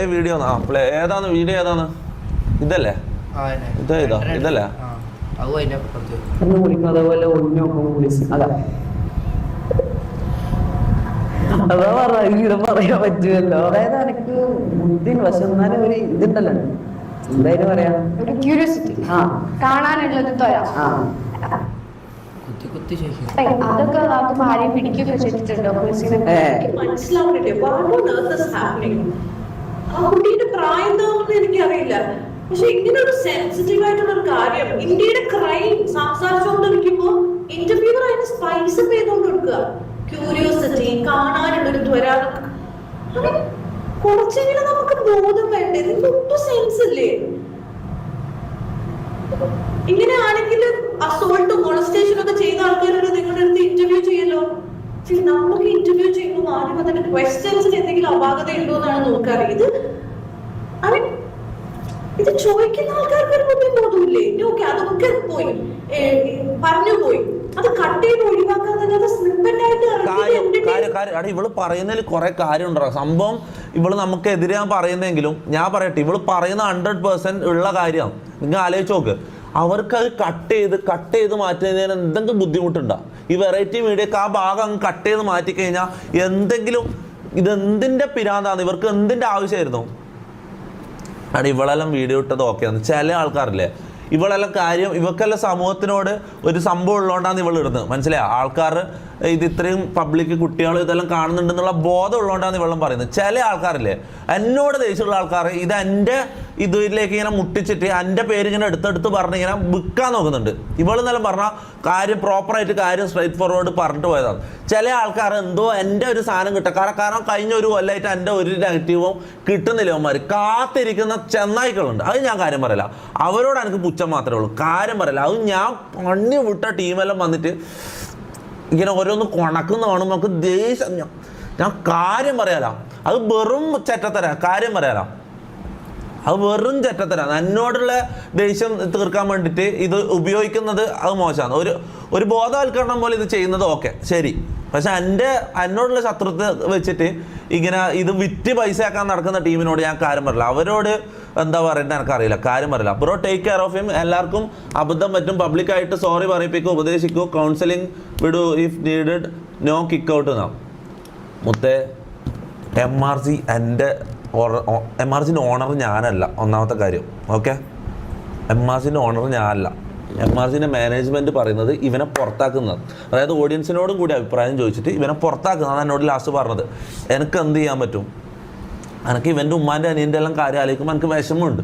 Video ഏതാണ് video ഏതാണ് ഇതല്ലേ ഇതല്ലേ അതാ പറയാൻ പറ്റുമല്ലോ. അതായത് എനിക്ക് ബുദ്ധിന് പക്ഷെ എന്നാലും ഒരു ഇതുണ്ടല്ലോ, എന്തായാലും പറയാ ഒരു ക്യൂരിയോസിറ്റി കാണാനുള്ളത് അതൊക്കെ നമുക്ക് ഭാര്യ പിടിക്കുകയൊക്കെ ചെയ്തിട്ടുണ്ടോ? ആ കുട്ടിയുടെ പ്രായം എന്താണെന്ന് എനിക്കറിയില്ല. പക്ഷെ ഇങ്ങനെ ഒരു സെൻസിറ്റീവ് ആയിട്ടുള്ള ഒരു കാര്യം ഇന്ത്യയുടെ ക്രൈം സംസാരിച്ചുകൊണ്ടിരിക്കുമ്പോ ഇന്റർവ്യൂവർ അതിന് സ്പൈസ് ചെയ്തുകൊണ്ട് കൊടുക്കുക. ക്യൂരിയോസിറ്റി, കാണാനുള്ളൊരു ത്വര, കുറച്ചെങ്കിലും നമുക്ക് ബോധം വേണ്ടേ? ഇതിന്റെ ഒട്ടും സെൻസ് ഇല്ലേ? ഇങ്ങനെയാണെങ്കിൽ അസോൾട്ടും മോളസ്റ്റേഷനും ഒക്കെ ചെയ്ത ആൾക്കാരോട് നിങ്ങളുടെ അടുത്ത് ഇന്റർവ്യൂ ചെയ്യല്ലോ. നമുക്ക് ഇന്റർവ്യൂ ചെയ്യുമ്പോൾ ആദ്യം അതിന്റെ ക്വസ്റ്റ്യൻസിന് എന്തെങ്കിലും അപാകത ഉണ്ടോ എന്നാണ് നോക്കാറ്. ഇത് ചോദിക്കുന്ന ആൾക്കാർക്ക് ഒരു ബുദ്ധി ബോധമില്ലേ? ഓക്കെ, അതൊക്കെ പോയി പറഞ്ഞു പോയി, അത് കട്ട് ചെയ്ത് ഒഴിവാക്കാതെ സ്നിപ്പറ്റ് ആയിട്ട് ഇവള് പറയുന്നതിൽ കുറെ കാര്യം ഉണ്ടോ സംഭവം. ഇവള് നമുക്ക് എതിരെ പറയുന്നെങ്കിലും ഞാൻ പറയട്ടെ, ഇവള് പറയുന്ന 100% ഉള്ള കാര്യമാണ്. നിങ്ങൾ ആലോചിച്ച് നോക്ക്, അവർക്ക് അത് കട്ട് ചെയ്ത് മാറ്റുന്നതിന് എന്തെങ്കിലും ബുദ്ധിമുട്ടുണ്ടോ? ഈ വെറൈറ്റി മീഡിയക്ക് ആ ഭാഗം അങ്ങ് കട്ട് ചെയ്ത് മാറ്റിക്കഴിഞ്ഞാൽ എന്തെങ്കിലും ഇതെന്തിൻ്റെ പിരാന്താണ്, ഇവർക്ക് എന്തിൻ്റെ ആവശ്യമായിരുന്നു? ആണ് ഇവളെല്ലാം വീഡിയോ ഇട്ടത് ഓക്കെയാണ്. ചില ആൾക്കാരില്ലേ, ഇവളെല്ലാം കാര്യം ഇവക്കെല്ലാം സമൂഹത്തിനോട് ഒരു സംഭവം ഉള്ളതുകൊണ്ടാണ് ഇവൾ ഇടുന്നത്. മനസ്സിലായോ? ആൾക്കാർ ഇത് ഇത്രയും പബ്ലിക് കുട്ടികൾ ഇതെല്ലാം കാണുന്നുണ്ടെന്നുള്ള ബോധം ഉള്ളതുകൊണ്ടാണ് ഇവളും പറയുന്നത്. ചില ആൾക്കാരില്ലേ, എന്നോട് ദേഷ്യമുള്ള ആൾക്കാർ ഇത് എൻ്റെ ഇതിലേക്ക് ഇങ്ങനെ മുട്ടിച്ചിട്ട് എൻ്റെ പേര് ഇങ്ങനെ എടുത്തെടുത്ത് പറഞ്ഞ് ഇങ്ങനെ വിൽക്കാൻ നോക്കുന്നുണ്ട്. ഇവളെന്നെല്ലാം പറഞ്ഞാൽ കാര്യം പ്രോപ്പറായിട്ട് കാര്യം സ്ട്രൈറ്റ് ഫോർവേഡ് പറഞ്ഞിട്ട് പോയതാണ്. ചില ആൾക്കാർ എന്തോ എൻ്റെ ഒരു സാധനം കിട്ടുക, കാരണം കഴിഞ്ഞ ഒരു കൊല്ലമായിട്ട് എൻ്റെ ഒരു നെഗറ്റീവും കിട്ടുന്നില്ല. അവന്മാർ കാത്തിരിക്കുന്ന ചെന്നായ്ക്കളുണ്ട്. അത് ഞാൻ കാര്യം പറയില്ല, അവരോട് എനിക്ക് പുച്ഛം മാത്രമേ ഉള്ളൂ, കാര്യം പറയില്ല. അത് ഞാൻ പണി വിട്ട ടീമെല്ലാം വന്നിട്ട് ഇങ്ങനെ ഓരോന്ന് കൊണക്കുന്ന കാണുമ്പോൾ നമുക്ക് ദേഷ്യം. ഞാൻ കാര്യം പറയാല, അത് വെറും ചെറ്റത്തരാ. കാര്യം പറയാല, അത് വെറും ചെറ്റത്തരാണ്. എന്നോടുള്ള ദേഷ്യം തീർക്കാൻ വേണ്ടിയിട്ട് ഇത് ഉപയോഗിക്കുന്നത് അത് മോശമാണ്. ഒരു ബോധവൽക്കരണം പോലെ ഇത് ചെയ്യുന്നത് ഓക്കെ ശരി. പക്ഷെ എന്നോടുള്ള ശത്രുത വെച്ചിട്ട് ഇങ്ങനെ ഇത് വിറ്റ് പൈസ ആക്കാൻ നടക്കുന്ന ടീമിനോട് ഞാൻ കാര്യം പറയില്ല. അവരോട് എന്താ പറയേണ്ടത് എനിക്കറിയില്ല, കാര്യം പറയില്ല. Bro take care of him. എല്ലാവർക്കും അബദ്ധം പറ്റും. പബ്ലിക്കായിട്ട് സോറി പറയിപ്പിക്കൂ, ഉപദേശിക്കൂ, കൗൺസിലിംഗ് വിടൂ if needed, no kick out എന്നാ. മുത്തേ, MRCൻ്റെ ഓണർ ഞാനല്ല, ഒന്നാമത്തെ കാര്യം. ഓക്കെ, MRCൻ്റെ ഓണർ ഞാനല്ല. MRCൻ്റെ മാനേജ്മെൻറ്റ് പറയുന്നത് ഇവനെ പുറത്താക്കുന്നത്, അതായത് ഓഡിയൻസിനോടും കൂടി അഭിപ്രായം ചോദിച്ചിട്ട് ഇവനെ പുറത്താക്കുന്നതാണ് എന്നോട് ലാസ്റ്റ് പറഞ്ഞത്. എനിക്ക് എന്ത് ചെയ്യാൻ പറ്റും? എനിക്ക് ഇവൻ്റെ ഉമ്മാൻ്റെ അനിയൻ്റെ എല്ലാം കാര്യം ആലോചിക്കുമ്പോൾ എനിക്ക് വിഷമമുണ്ട്.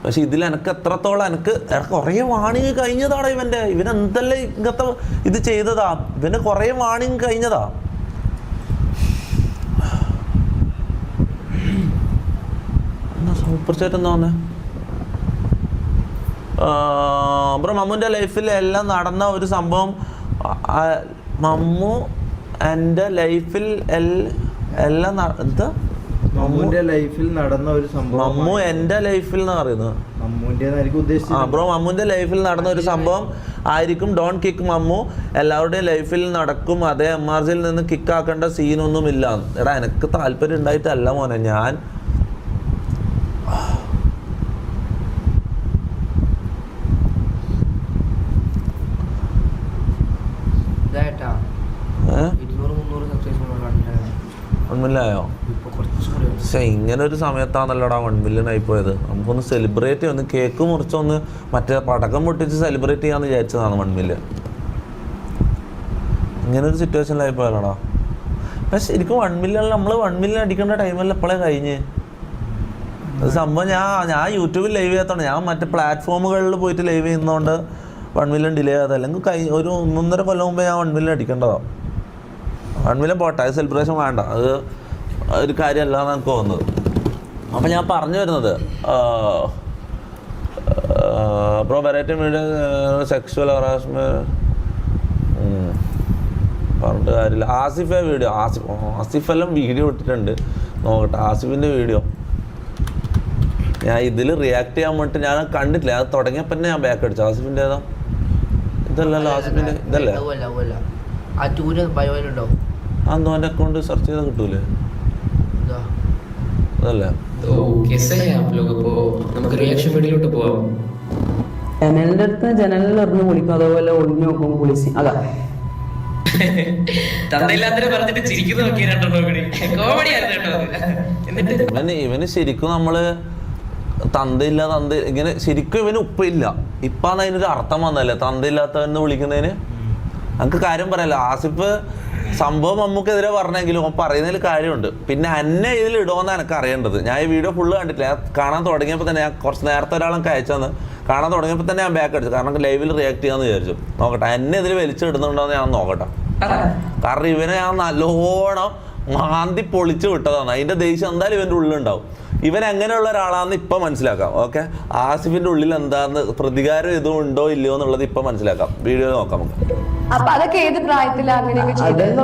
പക്ഷെ ഇതിൽ എനിക്ക് എത്രത്തോളം എനിക്ക് കുറേ വാണിങ് കഴിഞ്ഞതാടാ. ഇവനെന്തെല്ലാം ഇങ്ങനത്തെ ഇത് ചെയ്തതാ, ഇവന് കുറേ വാണിങ് കഴിഞ്ഞതാ. സൂപ്പർ ചാറ്റ് എന്താ വന്നേ? ബ്രോ, മമ്മുൻ്റെ ലൈഫിൽ എല്ലാം നടന്ന ഒരു സംഭവം. മമ്മു എൻ്റെ ലൈഫിൽ എല്ലാം എന്താ? മമ്മുന്റെ ലൈഫിൽ നടന്ന ഒരു സംഭവം. മമ്മു എൻ്റെ ലൈഫിൽ എന്ന് പറയുന്നത് ബ്രോ, മമ്മുൻ്റെ ലൈഫിൽ നടന്ന ഒരു സംഭവം ആയിരിക്കും. ഡോൺ കിക്ക് മമ്മു, എല്ലാവരുടെയും ലൈഫിൽ നടക്കും. അതേ MRCയിൽ നിന്ന് കിക്കാക്കേണ്ട സീനൊന്നുമില്ല. എടാ, എനിക്ക് താല്പര്യം ഉണ്ടായിട്ടല്ല മോനെ. ഞാൻ $1 പക്ഷെ ഇങ്ങനെ ഒരു സമയത്താണല്ലോടാ 1 million ആയിപ്പോയത്. നമുക്കൊന്ന് സെലിബ്രേറ്റ് ചെയ്യാം, ഒന്ന് കേക്ക് മുറിച്ചൊന്ന് മറ്റേ പടക്കം പൊട്ടിച്ച് സെലിബ്രേറ്റ് ചെയ്യാന്ന് വിചാരിച്ചതാണ് 1 million. ഇങ്ങനൊരു സിറ്റുവേഷനിലായിപ്പോയല്ലോടാ. പക്ഷെ ശരിക്കും 1 million നമ്മൾ 1 million അടിക്കേണ്ട ടൈമല്ല ഇപ്പോഴേ കഴിഞ്ഞ്. അത് സംഭവം ഞാൻ യൂട്യൂബിൽ ലൈവ് ചെയ്യാത്തതാണ്. ഞാൻ മറ്റേ പ്ലാറ്റ്ഫോമുകളിൽ പോയിട്ട് ലൈവ് ചെയ്യുന്നതുകൊണ്ട് 1 million ഡിലേ ആകാതെ. അല്ലെങ്കിൽ ഒരു 1.5 കൊല്ലം മുമ്പേ ഞാൻ 1 million അടിക്കേണ്ടതാണ്. 1 million പോട്ടെ, അത് സെലിബ്രേഷൻ വേണ്ട, അത് ഒരു കാര്യമല്ല എന്ന് എനിക്ക് തോന്നുന്നത്. അപ്പം ഞാൻ പറഞ്ഞു വരുന്നത്, bro variety media sexual harassment പറഞ്ഞിട്ട് കാര്യമില്ല. ആസിഫെ വീഡിയോ, ആസിഫെല്ലാം വീഡിയോ ഇട്ടിട്ടുണ്ട്, നോക്കട്ടെ ആസിഫിൻ്റെ വീഡിയോ. ഞാൻ ഇതിൽ റിയാക്ട് ചെയ്യാൻ വേണ്ടിയിട്ട് ഞാൻ കണ്ടിട്ടില്ല, അത് തുടങ്ങിയപ്പോൾ തന്നെ ഞാൻ ബാക്ക് അടിച്ചു. ആസിഫിൻ്റെ ഏതാ? ഇതല്ലല്ലോ ആസിഫിൻ്റെ, ഇതല്ലേ? അന്തോ എൻ്റെ അക്കൗണ്ട് സെർച്ച് ചെയ്താൽ കിട്ടൂലേ? അതല്ലേ? तो कैसे हैं आप लोग? അപ്പോൾ നമുക്ക് റിയാക്ഷൻ വീഡിയോയിലോട്ട് പോവാം. ജനലിന്റെ അടുത്ത് ജനലിൽ എറിഞ്ഞ് കുളിക്കും, അതുപോലെ ഒളിഞ്ഞു നോക്കും കുളിച്ച്. അതാ തന്തയില്ലാത്തവരെ പറഞ്ഞിട്ട് ചിരിക്കുന്ന നോക്കിയ രണ്ടെണ്ണം കൂടി കോമഡി ആയിരുന്നു കേട്ടോ അത്. എന്നിട്ട് ഇവന് ശരിക്കും നമ്മള് തന്തയില്ല ഇങ്ങനെ ശരിക്കും ഇവന് ഉപ്പില്ല. ഇപ്പാണ് അതിനൊരു അർത്ഥം വന്നല്ലേ തന്തയില്ലാത്തവെന്ന് വിളിക്കുന്നതിന്. നമുക്ക് കാര്യം പറയല്ലോ, ആസിഫ് സംഭവം നമുക്കെതിരെ പറഞ്ഞെങ്കിലും അവൻ പറയുന്നതിൽ കാര്യമുണ്ട്. പിന്നെ എന്നെ ഇതിൽ ഇടുമെന്ന് എനിക്ക് അറിയേണ്ടത്. ഞാൻ ഈ വീഡിയോ ഫുള്ള് കണ്ടിട്ടില്ല. ഞാൻ കാണാൻ തുടങ്ങിയപ്പോൾ തന്നെ ഞാൻ കുറച്ച് നേരത്തെ ഒരാളൊക്കെ അയച്ചെന്ന് കാണാൻ തുടങ്ങിയപ്പോൾ തന്നെ ഞാൻ ബാക്ക് അടിച്ചു. കാരണം ലൈവിൽ റിയാക്ട് ചെയ്യാമെന്ന് വിചാരിച്ചു. നോക്കട്ടെ എന്നെ ഇതിൽ വലിച്ചിടുന്നുണ്ടോ എന്ന് ഞാൻ നോക്കട്ടെ. കാരണം ഇവനെ ഞാൻ നല്ലോണം മാന്തി പൊളിച്ച് വിട്ടതാണ്. അതിൻ്റെ ദേഷ്യം എന്തായാലും ഇവൻ്റെ ഉള്ളിലുണ്ടാവും. ഇവൻ എങ്ങനെയുള്ള ഒരാളാണെന്ന് ഇപ്പം മനസ്സിലാക്കാം. ഓക്കെ, ആസിഫിൻ്റെ ഉള്ളിൽ എന്താന്ന് പ്രതികാരം ഇതും ഉണ്ടോ ഇല്ലയോ എന്നുള്ളത് ഇപ്പം മനസ്സിലാക്കാം. വീഡിയോ നോക്കാം നമുക്ക്. അപ്പൊ അതൊക്കെ ഏത് പ്രായത്തിലാണ് അങ്ങനെയൊക്കെ ചെയ്തത്?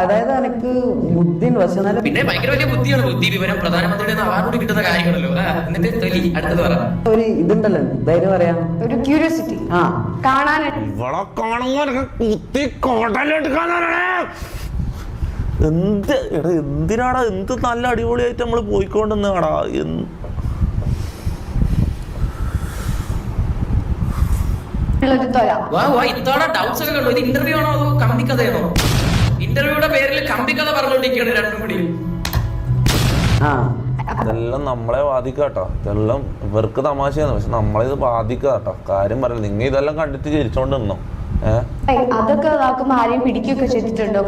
അതായത് എനിക്ക് ബുദ്ധിയുണ്ട്, പക്ഷെ എന്നാലും പിന്നെ ഭയങ്കര വലിയ ബുദ്ധിയാണ്. ബുദ്ധി വിവരം പ്രധാനമന്ത്രിയുടെ അവാർഡ് കിട്ടുന്ന കാര്യങ്ങളല്ലോ. എന്നിട്ട് തൊലി അടുത്തത് പറ. ഒരു ഇതുണ്ടല്ലോ, ധൈര്യം പറയാം, ഒരു ക്യൂരിയോസിറ്റി ആ കാണാനായിട്ട്. ഇവളെ കാണുമ്പോൾ കുത്തി കോട്ടലെടുക്കാനാണ്. എന്തിനാടാ എന്ത് നല്ല അടിപൊളിയായിട്ട് നമ്മൾ പോയിക്കൊണ്ടെന്നാടാ. ഇത്തവണ ഡൗട്ട്സ് ഒക്കെ കണ്ടു. ഇത് ഇന്റർവ്യൂ ആണോ അതോ കമ്പിക്കഥയാണോ? ഇന്റർവ്യൂയുടെ പേരിൽ കമ്പിക്കഥ പറഞ്ഞുകൊണ്ടിരിക്കുകയാണ് രണ്ടും കൂടി. ഇതെല്ലാം നമ്മളെ ബാധിക്കാട്ടോ. ഇതെല്ലാം ഇവർക്ക് തമാശയാണ്, പക്ഷെ നമ്മളിത് ബാധിക്കാട്ടോ. കാര്യം പറയില്ല. നിങ്ങൾ ഇതെല്ലാം കണ്ടിട്ട് ചിരിച്ചോണ്ട് നിന്നോ? അതൊക്കെ നോക്കുമ്പോ ആരെയും പിടിക്കുകയൊക്കെ ചെയ്തിട്ടുണ്ടോ?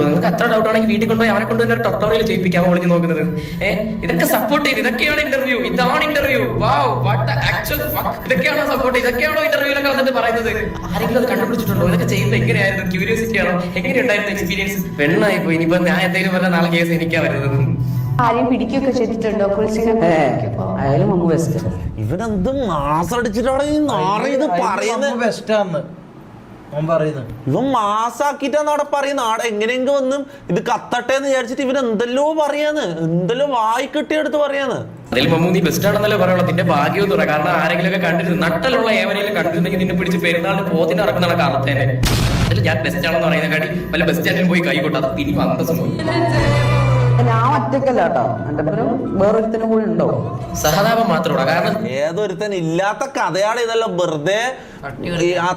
നിങ്ങൾക്ക് എത്ര ഡൗട്ട് ആണെങ്കിൽ വീട്ടിൽ കൊണ്ടുപോയി അവനെ കൊണ്ടുവന്ന ഒരു ടൊട്ടോറിയൽ ചെയ്യിപ്പിക്കാൻ ഒളിഞ്ഞു നോക്കുന്നത്. ഇതൊക്കെ സപ്പോർട്ട് ചെയ്ത് ഇതൊക്കെയാണ് ഇന്റർവ്യൂ, ഇതാണ് ഇന്റർവ്യൂ. ഇതൊക്കെയാണോ സപ്പോർട്ട്, ഇതൊക്കെയാണോ ഇന്റർവ്യൂലൊക്കെ വന്നിട്ട് പറയുന്നത്? ആരെങ്കിലും അത് കണ്ടുപിടിച്ചിട്ടുണ്ടോ? ഇതൊക്കെ ചെയ്യുമ്പോൾ എങ്ങനെയായിരുന്നു? ക്യൂരിയോസിറ്റി ആണോ? എങ്ങനെയുണ്ടായിരുന്നു എക്സ്പീരിയൻസ്? പെണ്ണായി പോയി. ഇനിയിപ്പോ ഞാൻ എന്തെങ്കിലും പറഞ്ഞ നാളെ കേസ് എനിക്കാ വരുന്നത്. ആരെയും പിടിക്കുകയൊക്കെ ചെയ്തിട്ടുണ്ടോ? അയാലും മമ്മു ബെസ്റ്റ്. ഇവനെന്ത് മാസടിച്ചിട്ടാണ് ഈ നാറി ഇത് പറയുന്നത്? ബെസ്റ്റാന്ന് ഇവൻ മാസാക്കിട്ടാണ് അവിടെ പറയുന്നത്. ആടെ എങ്ങനെയെങ്കിലും ഒന്നും ഇത് കത്തട്ടെ എന്ന് വിചാരിച്ചിട്ട് ഇവൻ എന്തെല്ലോ പറയാന്ന്, എന്തെല്ലോ വായി കിട്ടിയെടുത്ത് പറയാന്ന്. അതിൽ മമ്മൂ നീ ബെസ്റ്റ് ആണെന്നല്ലേ പറയുള്ളൂ. നിന്റെ ഭാഗ്യം എന്ന് പറയാം. കാരണം ആരെങ്കിലും ഒക്കെ കണ്ടിട്ട് നട്ടലുള്ള ഏവരെങ്കിലും കണ്ടിട്ടുണ്ടെങ്കിൽ നിന്നെ പിടിച്ച് പെരുന്നാളിന് പോത്തിന് നടക്കുന്ന കാലത്തേനെ. അതിൽ ഞാൻ ബെസ്റ്റ് ആണെന്ന് പറയുന്ന കാട്ടി വല്ല ബെസ്റ്റ് ആയിട്ട് പോയി കൈ കൊട്ടാ തിരി അന്തസ്സും പോയി. ഞാൻ ഒറ്റക്കല്ല കേട്ടോ, എന്റെ പേരും വേറൊരുത്തനും കൂടി ഉണ്ടോ. സഹതാപം മാത്രമല്ല. കാരണം ഏതൊരുത്തൻ ഇല്ലാത്ത കഥയാണ് ഇതെല്ലാം. വെറുതെ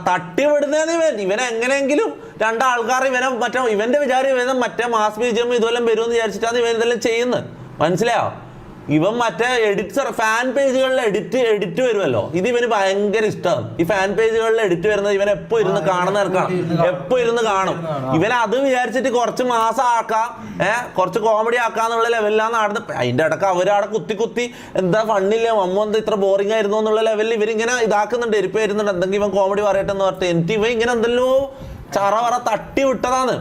തട്ടി വിടുന്നേന്ന് ഇവൻ എങ്ങനെയെങ്കിലും രണ്ടാൾക്കാർ ഇവനെ ഇവന്റെ വിചാരം ഇവനെ മറ്റേ മാസ് മ്യൂസിയം ഇതുവെല്ലാം വരുമെന്ന് വിചാരിച്ചിട്ടാണ് ഇവൻ ഇതെല്ലാം ചെയ്യുന്നത്. മനസ്സിലായോ? ഇവൻ മറ്റേ ഫാൻ പേജുകളിൽ എഡിറ്റ് വരുമല്ലോ, ഇത് ഇവന് ഭയങ്കര ഇഷ്ടമാണ്. ഈ ഫാൻ പേജുകളിൽ എഡിറ്റ് വരുന്നത് ഇവൻ എപ്പോ ഇരുന്ന് കാണുന്ന എപ്പോ ഇരുന്ന് കാണും. ഇവൻ അത് വിചാരിച്ചിട്ട് കുറച്ച് മാസം ആക്കാം, കുറച്ച് കോമഡി ആക്കാന്നുള്ള ലെവലിലാണ് നടന്ന്. അതിന്റെ ഇടക്ക് അവരവിടെ കുത്തി എന്താ ഫണ്ണില്ല മമ്മ എന്താ ഇത്ര ബോറിംഗ് ആയിരുന്നു എന്നുള്ള ലെവലിൽ ഇവരിങ്ങനെ ഇതാക്കുന്നുണ്ട്, എരിപ്പ് വരുന്നുണ്ട്. എന്തെങ്കിലും ഇവൻ കോമഡി പറയട്ടെ എന്ന് പറഞ്ഞിട്ട് എനിക്ക് ഇവൻ ഇങ്ങനെ എന്തെല്ലോ ചറ തട്ടി വിട്ടതാണ്.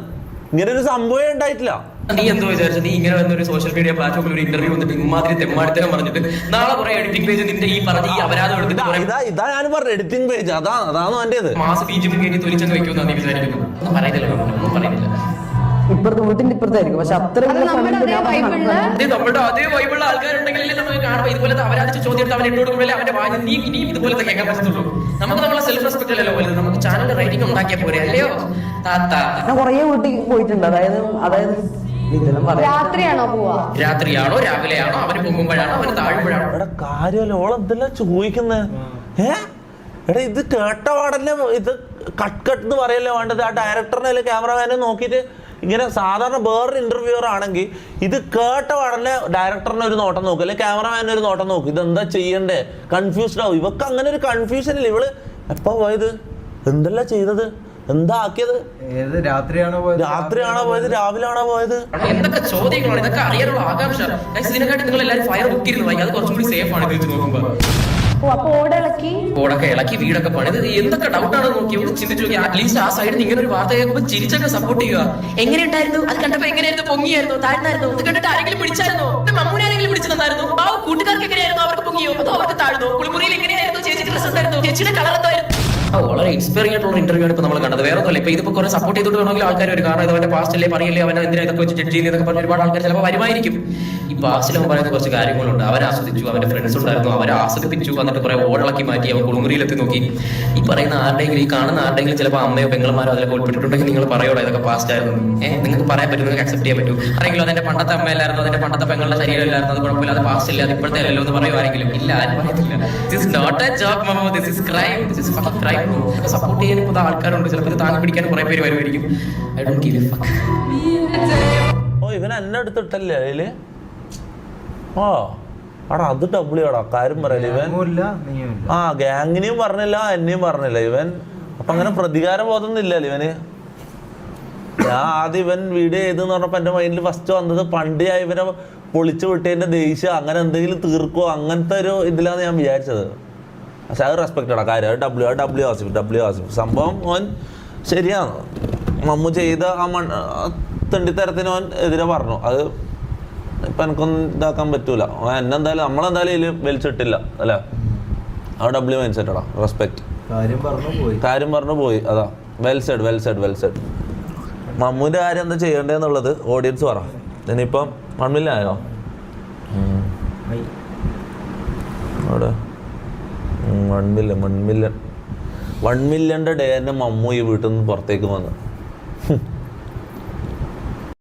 ഇങ്ങനെ ഒരു സംഭവം ഉണ്ടായിട്ടില്ല. നീ എന്തോ വിചാരിച്ചു? നീ ഇങ്ങനെ വന്ന ഒരു സോഷ്യൽ മീഡിയ പ്ലാറ്റ്ഫോമിൽ ഒരു ഇന്റർവ്യൂ വന്നിട്ട് ഇമാതിരി തെമ്മാടിത്തരം പറഞ്ഞിട്ട് നാളെ കുറെ എഡിറ്റിംഗ് പേജ് നിന്റെ ഈ പറഞ്ഞ ഈ അപരാധം എടുത്തിട്ട് ഇതാ ഞാൻ പറഞ്ഞ എഡിറ്റിംഗ് പേജ് അതാണ് എന്റേത്. മാസ് ബീജും കയറ്റി തൊലിച്ചെന്ന് വെക്കുമെന്നാണ് നീ വിചാരിക്കുന്നു. ഒന്നും പറയുന്നില്ല, ഒന്നും പറയുന്നില്ല. ഇപ്പുറത്ത് വീട്ടിന്റെ ഇപ്പുറത്തായിരിക്കും, പക്ഷെ അത്രയും അതേ നമ്മുടെ അതേ വൈബിളുള്ള ആൾക്കാരുണ്ടെങ്കിലല്ലേ നമുക്ക് കാണുമ്പോൾ ഇതുപോലത്തെ അപരാധിച്ച ചോദ്യം എടുത്ത് അവൻ എന്നോട് കൂടെ അവന്റെ വാങ്ങി നീ ഇനിയും ഇതുപോലത്തെ കേൾക്കാൻ പറ്റത്തുള്ളൂ. നമുക്ക് നമ്മളെ സെൽഫ് റെസ്പെക്ട് അല്ലല്ലോ വലുത്. നമുക്ക് ചാനലിന്റെ റേറ്റിംഗ് ഉണ്ടാക്കിയാൽ പോരെ, അല്ലയോ താത്ത? ഞാൻ കുറേ വീട്ടിൽ പോയിട്ടുണ്ട്. അതായത് രാത്രിയാണോ പോവാ? രാത്രിയാണോ രാവിലെയാണോ? അവന് പൊങ്ങുമ്പോഴാണോ അവന് താഴുമ്പോഴാണോ? എടാ കാര്യമല്ലോ ഓളെന്തെല്ലാം ചോദിക്കുന്നത്. എടാ ഇത് കേട്ട പാടല്ലേ ഇത് കട്ട് എന്ന് പറയല്ലേ വേണ്ടത്. ആ ഡയറക്ടറിനെ അല്ലെങ്കിൽ ക്യാമറമാനെ നോക്കിയിട്ട് ഇങ്ങനെ സാധാരണ വേറൊരു ഇന്റർവ്യൂവർ ആണെങ്കിൽ ഇത് കേട്ട പാടല്ലേ ഡയറക്ടറിനെ ഒരു നോട്ടം നോക്കും, അല്ലെങ്കിൽ ക്യാമറമാനെ ഒരു നോട്ടം നോക്കും. ഇതെന്താ ചെയ്യണ്ടേ? കൺഫ്യൂസ്ഡ് ആവും. ഇവക്ക് അങ്ങനെ ഒരു കൺഫ്യൂഷൻ ഇല്ല. ഇവള് എപ്പോ പോയത്, എന്തെല്ലാം ചെയ്തത്, എന്താ ആക്കിയത്? രാത്രിയാണോ പോയത്, രാവിലെ ആണോ പോയത്? എന്തൊക്കെ ചോദ്യങ്ങളാണ് ഇതൊക്കെ അറിയാനുള്ള ആകാംക്ഷ. ഇതിനെക്കാട്ടി നിങ്ങൾ എല്ലാവരും ഫയർ ബുക്ക് ഇരുന്ന് വാങ്ങി, അത് കുറച്ചും കൂടി സേഫ് ആണ് തിരിച്ചു നോക്കുമ്പോ. ഓടൊക്കെ ഇളക്കി വീടൊക്കെ പണിത് എന്തൊക്കെ ഡൗട്ടാണ് നോക്കി ഒന്ന് ചിന്തിച്ചു നോക്കി. അറ്റ്ലീസ്റ്റ് ആ സൈഡിൽ ഇങ്ങനെ ഒരു വാർത്ത കേൾക്കുമ്പോൾ ചിരിച്ചൊക്കെ സപ്പോർട്ട് ചെയ്യുക. എങ്ങനെയുണ്ടായിരുന്നു അത് കണ്ടപ്പോ? എങ്ങനെയായിരുന്നു? പൊങ്ങിയായിരുന്നു? താഴ്ന്നായിരുന്നു? ഇത് കണ്ടിട്ട് ആരെങ്കിലും പിടിച്ചായിരുന്നോ? മമ്മൂനെ ആരെങ്കിലും പിടിച്ചു തന്നായിരുന്നു? ആ കൂട്ടുകാർക്ക് എങ്ങനെയായിരുന്നു? അവർക്ക് പൊങ്ങിയോ അതോ അവർക്ക് താഴ്ന്നോ? കുളിമുറിയിൽ എങ്ങനെയായിരുന്നു? ചേച്ചിക്ക് ഡ്രസ് ഉണ്ടായിരുന്നു? ചേച്ചിയുടെ കളർ എന്തായിരുന്നു? വളരെ ഇൻസ്പയറിംഗ് ആയിട്ടുള്ള ഇന്റർവ്യൂ ആണ് ഇപ്പൊ നമ്മൾ കണ്ടത്. വേറെ ഒന്നുമല്ല. ഇപ്പൊ ഇതിപ്പോ കുറെ സപ്പോർട്ട് ചെയ്തിട്ട് വേണമെങ്കിൽ ആൾക്കാർ ഒരു കാരണം ഇത് അവന്റെ പാസ്റ്റ് അല്ലേ പറയല്ലേ അവൻ എന്തിനാ ഇതൊക്കെ വെച്ച് ജഡ്ജ് ചെയ്യുന്നതൊക്കെ പറഞ്ഞ ഒരുപാട് ആൾക്കാർ ചിലപ്പോൾ വരുമായിരിക്കും. ഈ പാസ്റ്റിൽ അവൻ പറയുന്ന കുറച്ച് കാര്യങ്ങളുണ്ട്. അവരെ ആസ്വദിച്ചു, അവന്റെ ഫ്രണ്ട്സ് ഉണ്ടായിരുന്നു, അവരെ ആസ്വദിപ്പിച്ചു, എന്നിട്ട് കുറെ ഓളക്കി മാറ്റി, അവൻ കുളിമുറിയിലെത്തി നോക്കി. ഈ പറയുന്ന ആരുടെയെങ്കിലും, ഈ കാണുന്ന ആരുടെയെങ്കിലും ചിലപ്പോൾ അമ്മയോ പെങ്ങളുമാരോ അതിലൊക്കെ ഉൾപ്പെട്ടിട്ടുണ്ടെങ്കിൽ നിങ്ങൾ പറയോളൂ ഇതൊക്കെ പാസ്റ്റ് ആയിരുന്നു. നിങ്ങൾക്ക് പറയാൻ പറ്റും, നിങ്ങൾക്ക് അക്സെപ്റ്റ് ചെയ്യാൻ പറ്റും. ആരെങ്കിലും അതെന്റെ പണ്ടത്തെ അമ്മയല്ലായിരുന്നു, അതിന്റെ പണ്ടത്തെ പെങ്ങളുടെ ശരീരമില്ലായിരുന്നു, അത് കുഴപ്പമില്ല, അത് പാസ്റ്റ് ഇല്ല, അത് ഇപ്പോഴത്തെ അല്ലല്ലോ എന്ന് പറയും ആരെങ്കിലും? ഇല്ല, ആരും പറയത്തില്ല. This is not a job മമ്മോ, this is crime, this is fucking crime. Support ചെയ്യാൻ ഇപ്പോൾ ആൾക്കാരുണ്ട്, ചിലപ്പോൾ ഇത് താങ്ങി പിടിക്കാൻ കുറെ പേര് വരുമായിരിക്കും. I don't give a fuck. ഓ ഇവൻ എന്നെ എടുത്തിട്ടല്ലേ അതില്? ഓ ആടാ അത് ഡബ്ല്യൂടാ, കാര്യം പറയല്ലേ ഇവൻ. ആ ഗ്യാങ്ങിനെയും പറഞ്ഞില്ല, എന്നെയും പറഞ്ഞില്ല ഇവൻ. അപ്പൊ അങ്ങനെ പ്രതികാര ബോധമൊന്നുമില്ലല്ലോ ഇവന്. ഞാൻ ആദ്യം ഇവൻ വീഡിയോ ചെയ്തെന്ന് പറഞ്ഞപ്പോ എന്റെ മൈൻഡിൽ ഫസ്റ്റ് വന്നത് പണ്ട് ഞാൻ ഇവനെ പൊളിച്ചു വിട്ടതിന്റെ ദേഷ്യം അങ്ങനെ എന്തെങ്കിലും തീർക്കോ അങ്ങനത്തെ ഒരു ഇതിലാണ് ഞാൻ വിചാരിച്ചത്. പക്ഷെ അത് റെസ്പെക്റ്റഡാ കാര്യം. ഡബ്ല്യു ആസിഫ് സംഭവം ഓൻ ശരിയാണ്. മമ്മു ചെയ്ത ആ തെണ്ടിത്തരത്തിന് ഓൻ എതിരെ പറഞ്ഞു. അത് ഇപ്പം എനിക്കൊന്നും ഇതാക്കാൻ പറ്റൂല. എന്നെന്തായാലും നമ്മളെന്തായാലും ഇതിൽ വലിച്ചിട്ടില്ല അല്ലേ? ആ ഡബ്ല്യു മൈൻഡ് സെറ്റടാ, റെസ്പെക്ട്. കാര്യം പറഞ്ഞു പോയി. അതാ വെൽ സെഡ്. മമ്മൂൻ്റെ കാര്യം എന്താ ചെയ്യേണ്ടതെന്നുള്ളത് ഓഡിയൻസ് പറ. ഇനിയിപ്പം 1 million ആയോ? അവിടെ 1 million ഡേ തന്നെ മമ്മു ഈ വീട്ടിൽ നിന്ന് പുറത്തേക്ക് വന്നു.